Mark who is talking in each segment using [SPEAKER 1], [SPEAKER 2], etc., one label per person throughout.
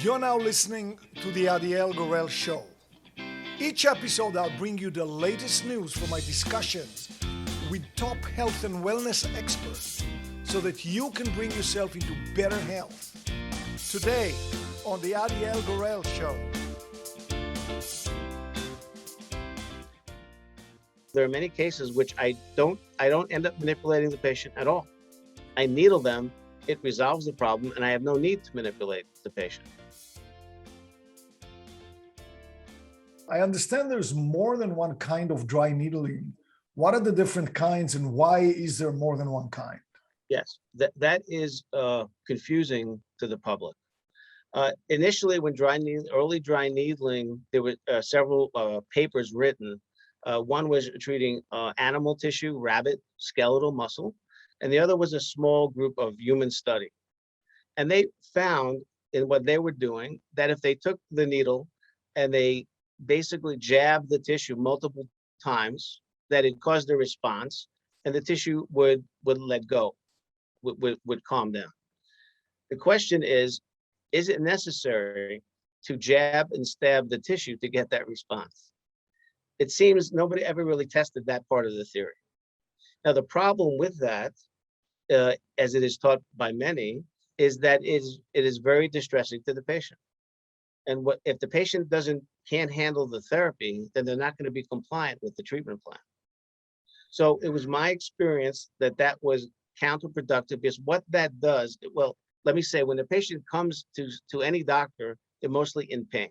[SPEAKER 1] You're now listening to the Adiel Gorel Show. Each episode, I'll bring you the latest news from my discussions with top health and wellness experts so that you can bring yourself into better health. Today, on the Adiel Gorel Show.
[SPEAKER 2] There are many cases which I don't end up manipulating the patient at all. I needle them, it resolves the problem, and I have no need to manipulate the patient.
[SPEAKER 1] I understand there's more than one kind of dry needling. What are the different kinds and why is there more than one kind?
[SPEAKER 2] Yes, that is confusing to the public. Initially, when early dry needling, there were several papers written. One was treating animal tissue, rabbit, skeletal muscle, and the other was a small group of human study. And they found in what they were doing that if they took the needle and they basically jabbed the tissue multiple times, that it caused a response and the tissue would let go, would calm down. The question is it necessary to jab and stab the tissue to get that response? It seems nobody ever really tested that part of the theory. Now, the problem with that, as it is taught by many, is that it is very distressing to the patient. And if the patient can't handle the therapy, then they're not going to be compliant with the treatment plan. So it was my experience that was counterproductive, because what that does, well, let me say, when the patient comes to any doctor, they're mostly in pain.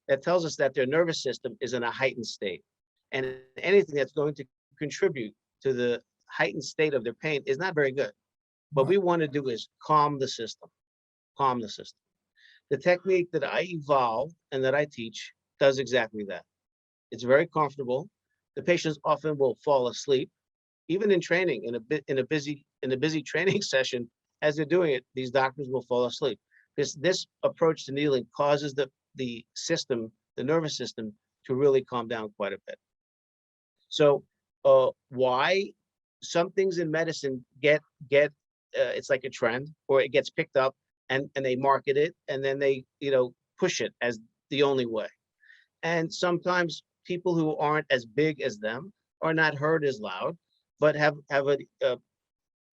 [SPEAKER 2] That tells us that their nervous system is in a heightened state. And anything that's going to contribute to the heightened state of their pain is not very good. What we want to do is calm the system, calm the system. The technique that I evolved and that I teach does exactly that. It's very comfortable. The patients often will fall asleep, even in training, in a busy training session. As they're doing it, these doctors will fall asleep. This approach to needling causes the system, the nervous system, to really calm down quite a bit. So why some things in medicine get it's like a trend, or it gets picked up and they market it and then they push it as the only way. And sometimes people who aren't as big as them are not heard as loud, but have a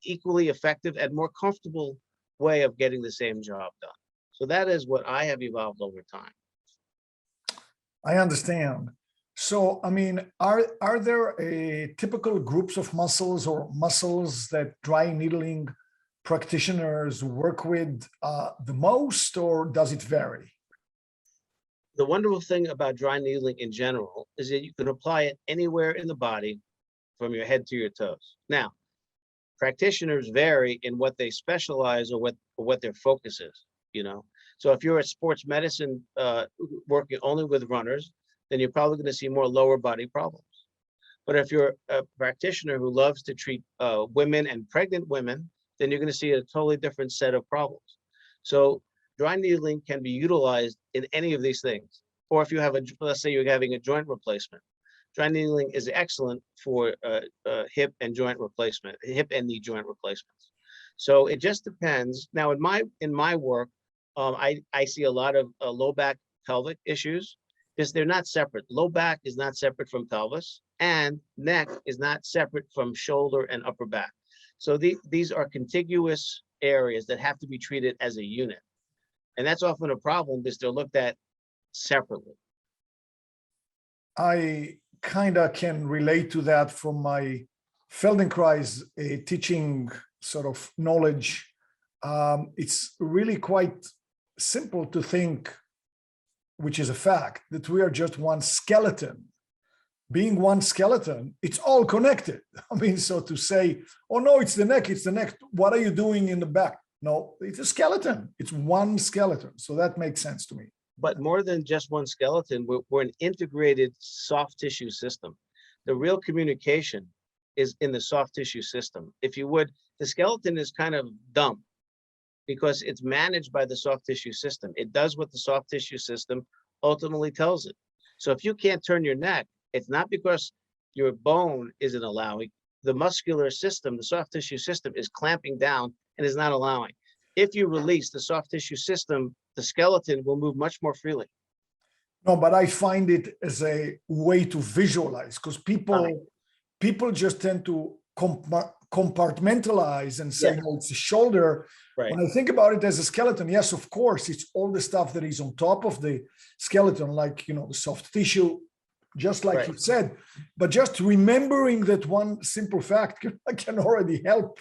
[SPEAKER 2] equally effective and more comfortable way of getting the same job done. So that is what I have evolved over time.
[SPEAKER 1] I understand. So, I mean, are there typical groups of muscles or muscles that dry needling practitioners work with the most, or does it vary?
[SPEAKER 2] The wonderful thing about dry needling in general is that you can apply it anywhere in the body from your head to your toes. Now, practitioners vary in what they specialize or what their focus is, So if you're a sports medicine working only with runners, then you're probably going to see more lower body problems. But if you're a practitioner who loves to treat women and pregnant women, then you're going to see a totally different set of problems. So dry needling can be utilized in any of these things. Or if you have let's say you're having a joint replacement, dry needling is excellent for hip and knee joint replacements. So it just depends. Now, in my work, I see a lot of low back pelvic issues, because they're not separate. Low back is not separate from pelvis, and neck is not separate from shoulder and upper back. So these are contiguous areas that have to be treated as a unit. And that's often a problem because they're looked at separately.
[SPEAKER 1] I kind of can relate to that from my Feldenkrais teaching sort of knowledge. It's really quite simple to think, which is a fact, that we are just one skeleton. Being one skeleton, it's all connected. I mean, so to say, oh no, it's the neck, what are you doing in the back? No, it's a skeleton. It's one skeleton. So that makes sense to me.
[SPEAKER 2] But more than just one skeleton, we're an integrated soft tissue system. The real communication is in the soft tissue system. If you would, the skeleton is kind of dumb because it's managed by the soft tissue system. It does what the soft tissue system ultimately tells it. So if you can't turn your neck, it's not because your bone isn't allowing. The muscular system, the soft tissue system, is clamping down and is not allowing. if you release the soft tissue system, the skeleton will move much more freely.
[SPEAKER 1] No, but I find it as a way to visualize, because people just tend to compartmentalize and say,
[SPEAKER 2] Yes.
[SPEAKER 1] oh, it's a shoulder.
[SPEAKER 2] Right.
[SPEAKER 1] When I think about it as a skeleton, yes, of course, it's all the stuff that is on top of the skeleton, like, the soft tissue, just like you said. But just remembering that one simple fact can already help,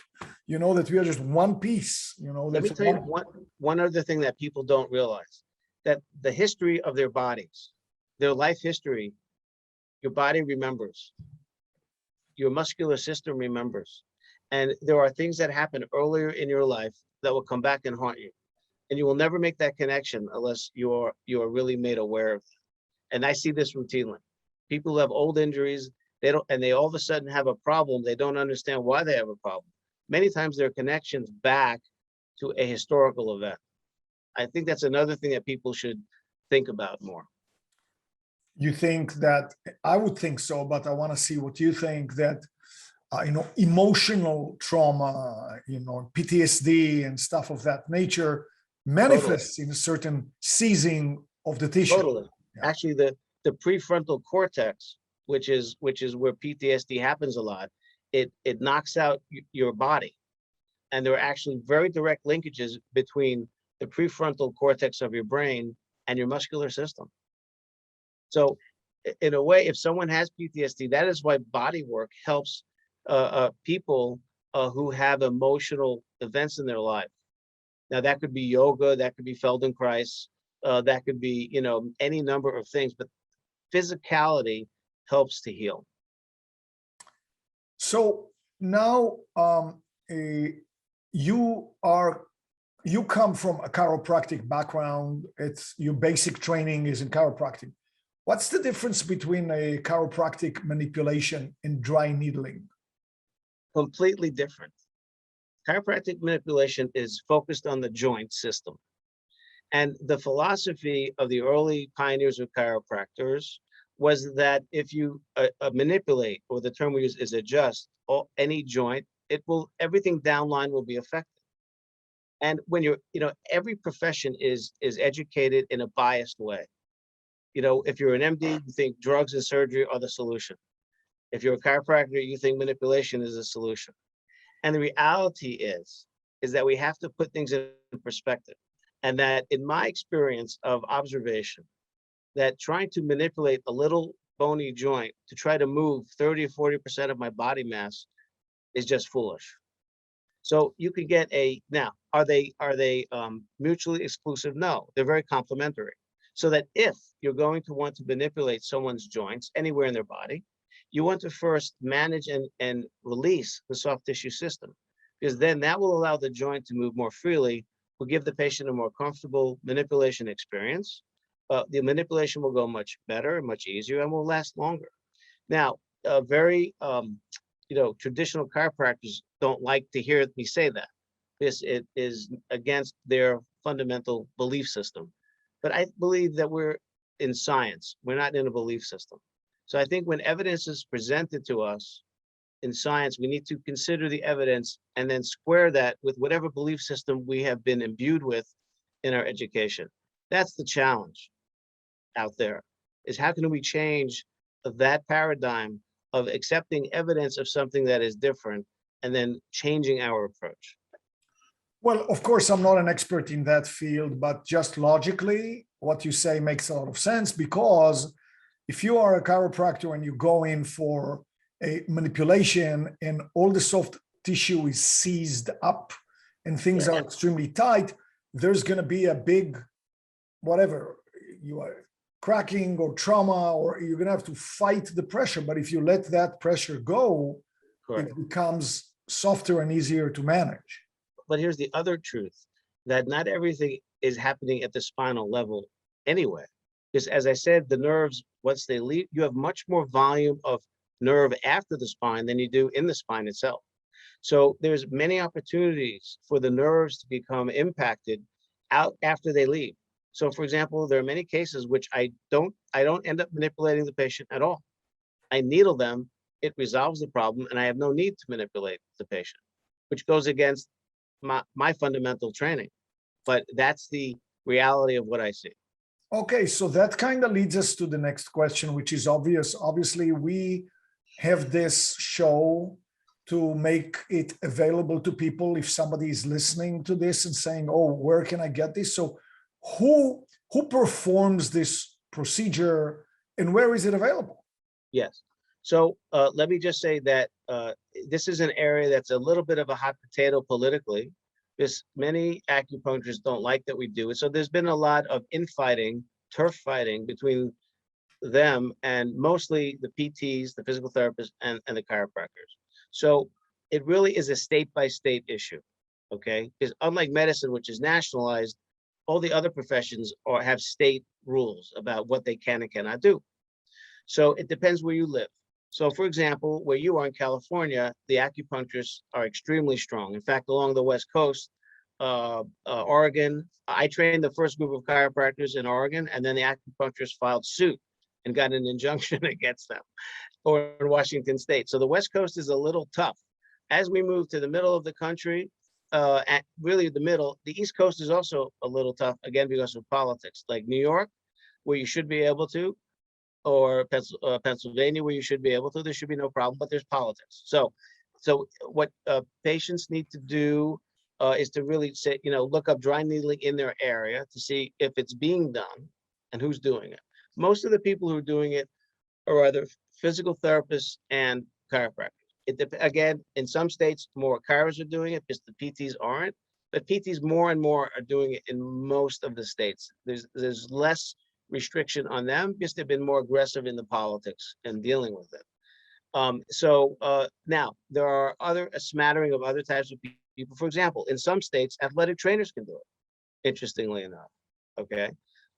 [SPEAKER 1] that we are just one piece,
[SPEAKER 2] Let me tell you one other thing that people don't realize, that the history of their bodies, their life history, your body remembers, your muscular system remembers. And there are things that happen earlier in your life that will come back and haunt you. And you will never make that connection unless you're really made aware of it. And I see this routinely. People who have old injuries, they all of a sudden have a problem. They don't understand why they have a problem. Many times there are connections back to a historical event. I think that's another thing that people should think about more.
[SPEAKER 1] You think that? I would think so, but I want to see what you think, that emotional trauma, PTSD and stuff of that nature manifests in a certain seizing of the tissue.
[SPEAKER 2] Totally. Yeah. Actually, the prefrontal cortex, which is where PTSD happens a lot, it knocks out your body. And there are actually very direct linkages between the prefrontal cortex of your brain and your muscular system. So in a way, if someone has PTSD, that is why body work helps people who have emotional events in their life. Now, that could be yoga, that could be Feldenkrais, that could be, any number of things, but physicality helps to heal.
[SPEAKER 1] So now you come from a chiropractic background. It's your basic training is in chiropractic. What's the difference between a chiropractic manipulation and dry needling?
[SPEAKER 2] Completely different. Chiropractic manipulation is focused on the joint system. And the philosophy of the early pioneers of chiropractors was that if you manipulate, or the term we use is adjust, any joint, everything downline will be affected. And when every profession is educated in a biased way. If you're an MD, you think drugs and surgery are the solution. If you're a chiropractor, you think manipulation is the solution. And the reality is that we have to put things in perspective. And that in my experience of observation, that trying to manipulate a little bony joint to try to move 30 or 40% of my body mass is just foolish. So you could get now, are they mutually exclusive? No, they're very complementary. So that if you're going to want to manipulate someone's joints anywhere in their body, you want to first manage and release the soft tissue system, because then that will allow the joint to move more freely, will give the patient a more comfortable manipulation experience. The manipulation will go much better, much easier, and will last longer. Now, very traditional chiropractors don't like to hear me say that. It is against their fundamental belief system. But I believe that we're in science. We're not in a belief system. So I think when evidence is presented to us in science, we need to consider the evidence and then square that with whatever belief system we have been imbued with in our education. That's the challenge out there, is how can we change that paradigm of accepting evidence of something that is different and then changing our approach.
[SPEAKER 1] Well, of course, I'm not an expert in that field, but just logically, what you say makes a lot of sense, because if you are a chiropractor and you go in for a manipulation and all the soft tissue is seized up and things are extremely tight, there's going to be a big, whatever, you are cracking or trauma, or you're going to have to fight the pressure. But if you let that pressure go, it becomes softer and easier to manage.
[SPEAKER 2] But here's the other truth, that not everything is happening at the spinal level anyway. Because as I said, the nerves, once they leave, you have much more volume of nerve after the spine than you do in the spine itself. So there's many opportunities for the nerves to become impacted out after they leave. So for example, there are many cases which I don't end up manipulating the patient at all. I needle them, it resolves the problem, and I have no need to manipulate the patient, which goes against my fundamental training, but that's the reality of what I see.
[SPEAKER 1] Okay, so that kind of leads us to the next question, which is obvious. Obviously, we have this show to make it available to people if somebody is listening to this and saying, oh, where can I get this? So who performs this procedure and where is it available?
[SPEAKER 2] Yes. So let me just say that this is an area that's a little bit of a hot potato politically, because many acupuncturists don't like that we do it. So there's been a lot of infighting, turf fighting between them and mostly the PTs, the physical therapists, and the chiropractors. So it really is a state by state issue, okay? Because unlike medicine, which is nationalized, all the other professions have state rules about what they can and cannot do. So it depends where you live. So for example, where you are in California, the acupuncturists are extremely strong. In fact, along the West Coast, Oregon, I trained the first group of chiropractors in Oregon, and then the acupuncturists filed suit and got an injunction against them, or in Washington State. So the West Coast is a little tough. As we move to the middle of the country, at really the middle, the East Coast is also a little tough, again, because of politics, like New York, where you should be able to, or Pennsylvania, where you should be able to, there should be no problem, but there's politics. So what patients need to do is to really say, look up dry needling in their area to see if it's being done and who's doing it. Most of the people who are doing it are either physical therapists and chiropractors. Again, in some states, more chiros are doing it because the PTs aren't, but PTs more and more are doing it in most of the states. There's less restriction on them because they've been more aggressive in the politics and dealing with it. Now there are a smattering of other types of people. For example, in some states, athletic trainers can do it, interestingly enough. Okay.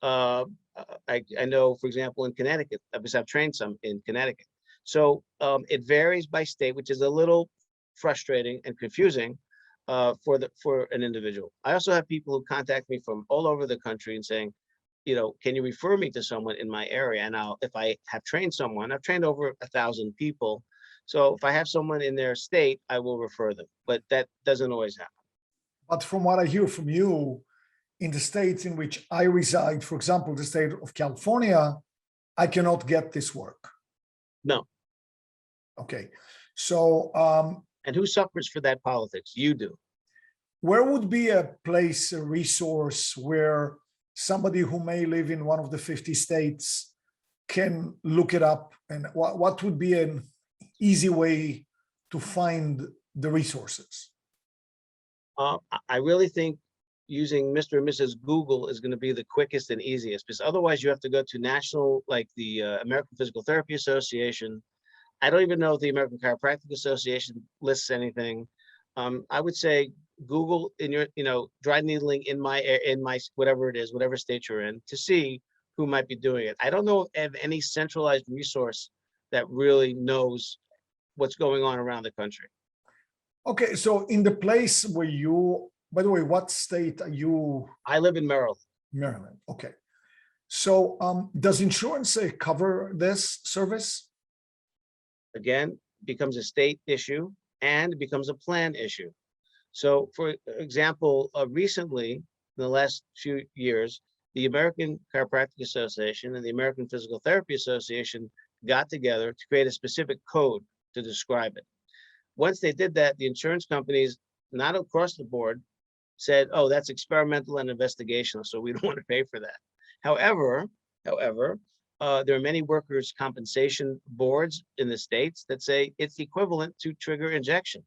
[SPEAKER 2] I know, for example, in Connecticut, because I've trained some in Connecticut. So it varies by state, which is a little frustrating and confusing for an individual. I also have people who contact me from all over the country and saying, can you refer me to someone in my area? And if I have trained someone, I've trained over 1,000 people. So if I have someone in their state, I will refer them, but that doesn't always happen.
[SPEAKER 1] But from what I hear from you, in the states in which I reside, for example, the state of California, I cannot get this work.
[SPEAKER 2] No.
[SPEAKER 1] Okay. So,
[SPEAKER 2] and who suffers for that politics? You do.
[SPEAKER 1] Where would be a place, a resource where somebody who may live in one of the 50 states can look it up? And what would be an easy way to find the resources?
[SPEAKER 2] I really think using Mr. and Mrs. Google is going to be the quickest and easiest, because otherwise you have to go to national, like the American Physical Therapy Association. I don't even know if the American Chiropractic Association lists anything. I would say Google in your, dry needling in my whatever it is, whatever state you're in, to see who might be doing it. I don't know of any centralized resource that really knows what's going on around the country.
[SPEAKER 1] Okay, so in the place where you, by the way, what state are you?
[SPEAKER 2] I live in Maryland.
[SPEAKER 1] Maryland, okay. So does insurance cover this service?
[SPEAKER 2] Again, becomes a state issue and it becomes a plan issue. So for example, recently, in the last few years, the American Chiropractic Association and the American Physical Therapy Association got together to create a specific code to describe it. Once they did that, the insurance companies, not across the board, said, oh, that's experimental and investigational, so we don't want to pay for that. However, there are many workers' compensation boards in the states that say it's equivalent to trigger injection.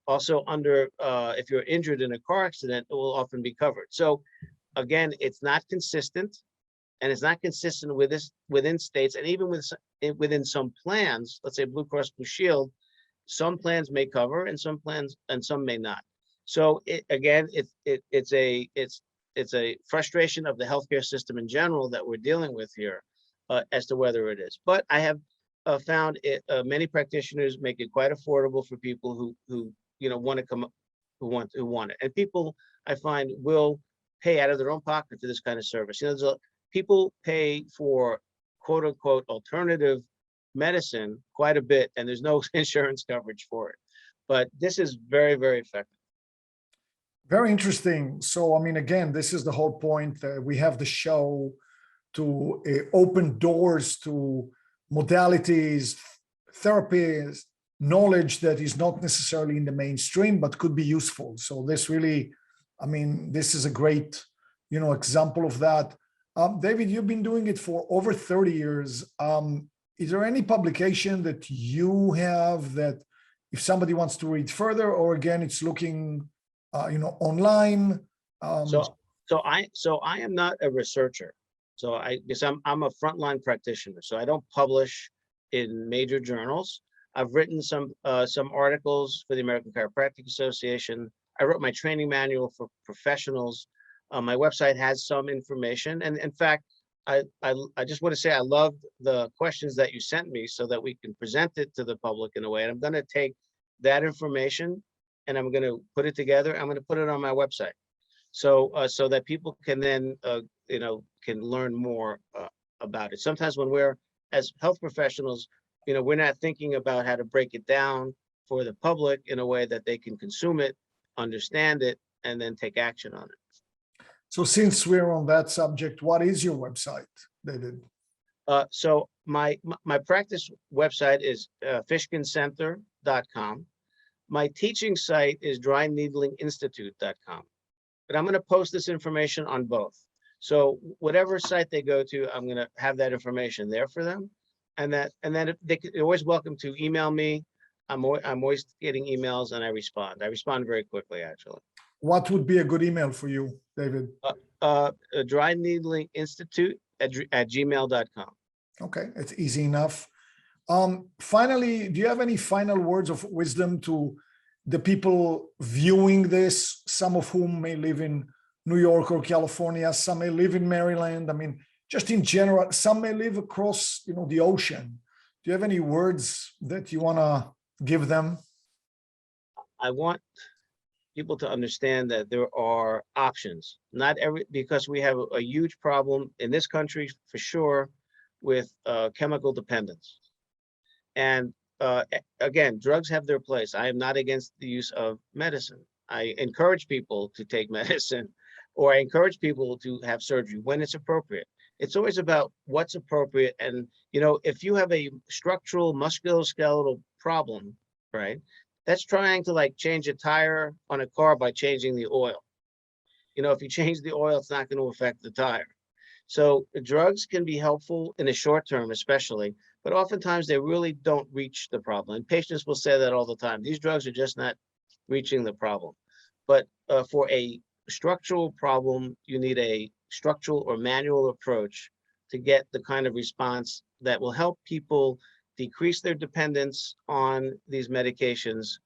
[SPEAKER 2] Also, if you're injured in a car accident, it will often be covered. So again, it's not consistent, and it's not consistent within states, and even within some plans, let's say Blue Cross Blue Shield, some plans may cover and some may not. So it's a frustration of the healthcare system in general that we're dealing with here as to whether it is. But I have found many practitioners make it quite affordable for people who want to come up, who want it, and people I find will pay out of their own pocket for this kind of service. People pay for quote unquote alternative medicine quite a bit, and there's no insurance coverage for it. But this is very, very effective.
[SPEAKER 1] Very interesting. So, I mean, again, this is the whole point. We have the show to open doors to modalities, therapies, knowledge that is not necessarily in the mainstream, but could be useful. So this really, I mean, this is a great, example of that. David, you've been doing it for over 30 years. Is there any publication that you have that if somebody wants to read further, or again, it's looking, online?
[SPEAKER 2] So I am not a researcher. So because I'm a frontline practitioner. So I don't publish in major journals. I've written some articles for the American Chiropractic Association. I wrote my training manual for professionals. My website has some information, and in fact, I just want to say I loved the questions that you sent me so that we can present it to the public in a way. And I'm going to take that information and I'm going to put it together. I'm going to put it on my website, so that people can then can learn more about it. Sometimes when we're as health professionals, we're not thinking about how to break it down for the public in a way that they can consume it, understand it, and then take action on it.
[SPEAKER 1] So since we're on that subject, what is your website, David?
[SPEAKER 2] So my practice website is fishkincenter.com. My teaching site is dryneedlinginstitute.com. But I'm going to post this information on both. So whatever site they go to, I'm going to have that information there for them. And then they're always welcome to email me. I'm always getting emails and I respond. I respond very quickly, actually.
[SPEAKER 1] What would be a good email for you, David?
[SPEAKER 2] dryneedlinginstitute@gmail.com.
[SPEAKER 1] Okay, it's easy enough. Finally, do you have any final words of wisdom to the people viewing this, some of whom may live in New York or California, some may live in Maryland? I mean, just in general, some may live across, the ocean. Do you have any words that you want to give them?
[SPEAKER 2] I want people to understand that there are options. Because we have a huge problem in this country for sure with chemical dependence. And again, drugs have their place. I am not against the use of medicine. I encourage people to take medicine, or I encourage people to have surgery when it's appropriate. It's always about what's appropriate. And, if you have a structural musculoskeletal problem, right, that's trying to change a tire on a car by changing the oil. If you change the oil, it's not going to affect the tire. So drugs can be helpful in the short term, especially, but oftentimes they really don't reach the problem. And patients will say that all the time. These drugs are just not reaching the problem. But for a structural problem, you need a structural or manual approach to get the kind of response that will help people decrease their dependence on these medications,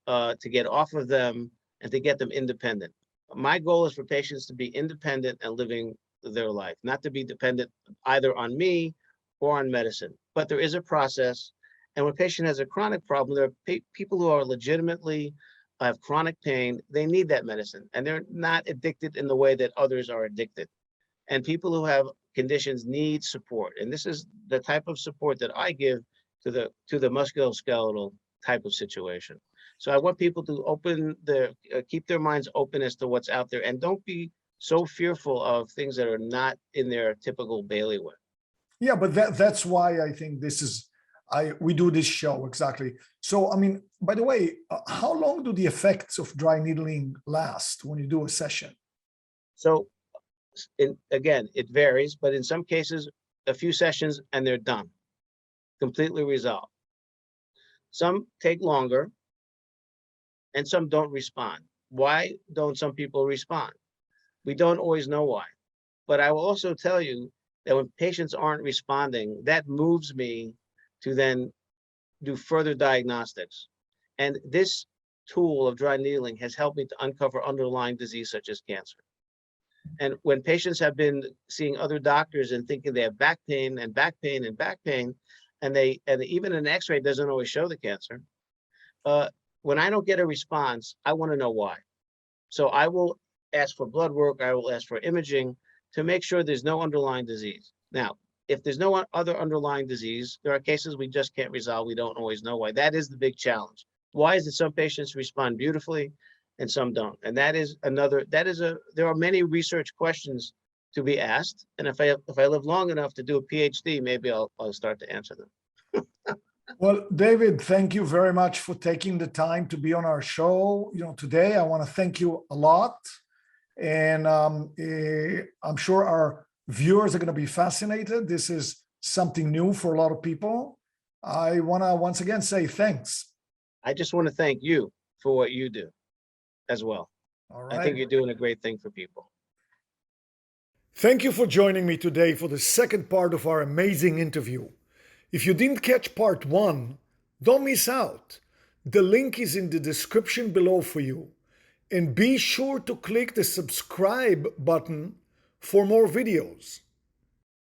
[SPEAKER 2] to get off of them and to get them independent. My goal is for patients to be independent and living their life, not to be dependent either on me or on medicine. But there is a process. And when a patient has a chronic problem, there are people who are legitimately have chronic pain. They need that medicine, and they're not addicted in the way that others are addicted. And people who have conditions need support. And this is the type of support that I give to the musculoskeletal type of situation. So I want people to keep their minds open as to what's out there, and don't be so fearful of things that are not in their typical bailiwick.
[SPEAKER 1] Yeah, but that's why I think we do this show, exactly. So, I mean, by the way, how long do the effects of dry needling last when you do a session?
[SPEAKER 2] So, again, it varies, but in some cases, a few sessions and they're done, completely resolved. Some take longer and some don't respond. Why don't some people respond? We don't always know why. But I will also tell you that when patients aren't responding, that moves me to then do further diagnostics. And this tool of dry needling has helped me to uncover underlying disease such as cancer. And when patients have been seeing other doctors and thinking they have back pain and back pain and back pain, and even an x-ray doesn't always show the cancer, when I don't get a response, I want to know why. So I will ask for blood work, I will ask for imaging to make sure there's no underlying disease. Now, if there's no other underlying disease, there are cases we just can't resolve. We don't always know why. That is the big challenge. Why is it some patients respond beautifully and some don't. And that is there are many research questions to be asked. And if I live long enough to do a PhD, maybe I'll start to answer them.
[SPEAKER 1] Well, David, thank you very much for taking the time to be on our show. Today I want to thank you a lot, and I'm sure our viewers are going to be fascinated. This is something new for a lot of people. I want to once again say thanks.
[SPEAKER 2] I just want to thank you for what you do as well.
[SPEAKER 1] All right.
[SPEAKER 2] I think you're doing a great thing for people.
[SPEAKER 1] Thank you for joining me today for the second part of our amazing interview. If you didn't catch part 1, don't miss out. The link is in the description below for you. And be sure to click the subscribe button for more videos.